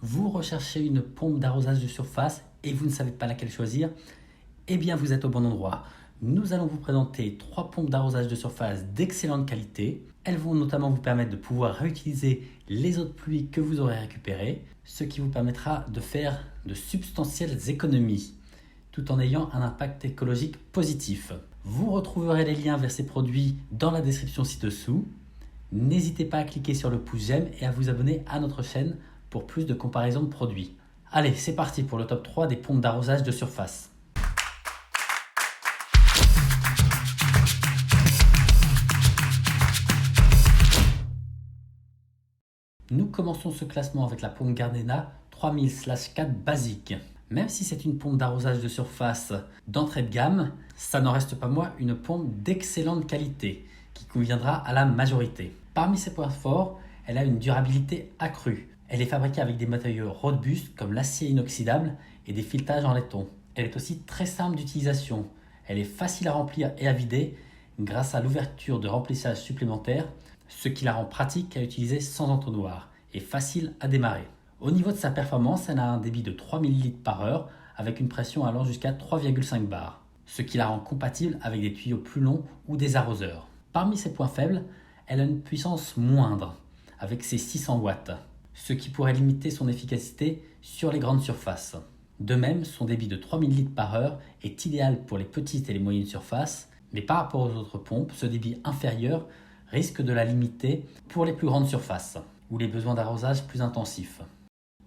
Vous recherchez une pompe d'arrosage de surface et vous ne savez pas laquelle choisir? Eh bien, vous êtes au bon endroit. Nous allons vous présenter 3 pompes d'arrosage de surface d'excellente qualité. Elles vont notamment vous permettre de pouvoir réutiliser les eaux de pluie que vous aurez récupérées, ce qui vous permettra de faire de substantielles économies, tout en ayant un impact écologique positif. Vous retrouverez les liens vers ces produits dans la description ci-dessous. N'hésitez pas à cliquer sur le pouce j'aime et à vous abonner à notre chaîne pour plus de comparaisons de produits. Allez, c'est parti pour le top 3 des pompes d'arrosage de surface. Nous commençons ce classement avec la pompe Gardena 3000/4 basique. Même si c'est une pompe d'arrosage de surface d'entrée de gamme, ça n'en reste pas moins une pompe d'excellente qualité qui conviendra à la majorité. Parmi ses points forts, elle a une durabilité accrue. Elle est fabriquée avec des matériaux robustes comme l'acier inoxydable et des filetages en laiton. Elle est aussi très simple d'utilisation. Elle est facile à remplir et à vider grâce à l'ouverture de remplissage supplémentaire, ce qui la rend pratique à utiliser sans entonnoir et facile à démarrer. Au niveau de sa performance, elle a un débit de 3000 litres par heure avec une pression allant jusqu'à 3,5 bars, ce qui la rend compatible avec des tuyaux plus longs ou des arroseurs. Parmi ses points faibles, elle a une puissance moindre avec ses 600 watts, ce qui pourrait limiter son efficacité sur les grandes surfaces. De même, son débit de 3000 litres par heure est idéal pour les petites et les moyennes surfaces, mais par rapport aux autres pompes, ce débit inférieur risque de la limiter pour les plus grandes surfaces ou les besoins d'arrosage plus intensifs.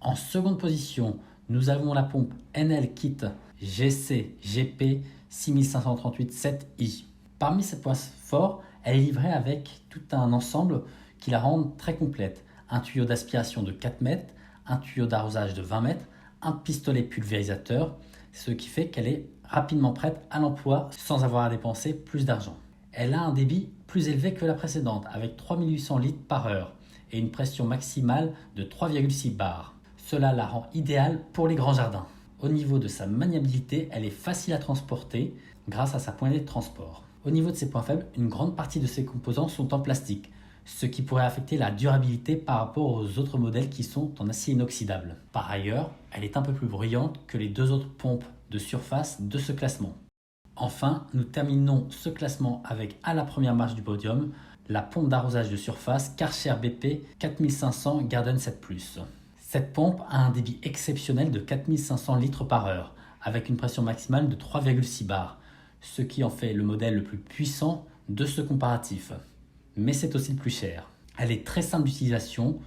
En seconde position, nous avons la pompe Enel Kit GC GP 6538-7i. Parmi ses points forts, elle est livrée avec tout un ensemble qui la rend très complète. Un tuyau d'aspiration de 4 mètres, un tuyau d'arrosage de 20 mètres, un pistolet pulvérisateur, ce qui fait qu'elle est rapidement prête à l'emploi sans avoir à dépenser plus d'argent. Elle a un débit plus élevé que la précédente avec 3800 litres par heure et une pression maximale de 3,6 bars. Cela la rend idéale pour les grands jardins. Au niveau de sa maniabilité, elle est facile à transporter grâce à sa poignée de transport. Au niveau de ses points faibles, une grande partie de ses composants sont en plastique, ce qui pourrait affecter la durabilité par rapport aux autres modèles qui sont en acier inoxydable. Par ailleurs, elle est un peu plus bruyante que les deux autres pompes de surface de ce classement. Enfin, nous terminons ce classement avec à la première marche du podium, la pompe d'arrosage de surface Karcher BP 4500 Garden 7+. Cette pompe a un débit exceptionnel de 4500 litres par heure, avec une pression maximale de 3,6 bars, ce qui en fait le modèle le plus puissant de ce comparatif. Mais c'est aussi le plus cher. Elle est très simple d'utilisation,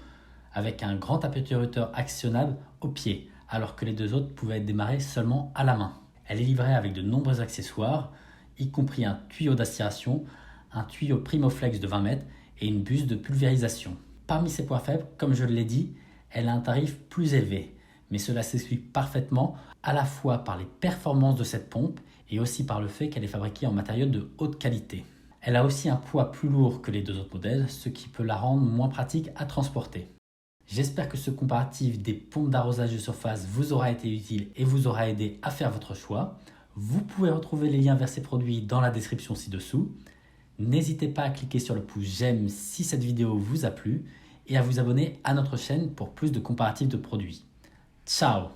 avec un grand aspirateur actionnable au pied, alors que les deux autres pouvaient être démarrés seulement à la main. Elle est livrée avec de nombreux accessoires, y compris un tuyau d'aspiration, un tuyau Primoflex de 20 mètres et une buse de pulvérisation. Parmi ses points faibles, comme je l'ai dit, elle a un tarif plus élevé, mais cela s'explique parfaitement à la fois par les performances de cette pompe et aussi par le fait qu'elle est fabriquée en matériaux de haute qualité. Elle a aussi un poids plus lourd que les deux autres modèles, ce qui peut la rendre moins pratique à transporter. J'espère que ce comparatif des pompes d'arrosage de surface vous aura été utile et vous aura aidé à faire votre choix. Vous pouvez retrouver les liens vers ces produits dans la description ci-dessous. N'hésitez pas à cliquer sur le pouce j'aime si cette vidéo vous a plu et à vous abonner à notre chaîne pour plus de comparatifs de produits. Ciao!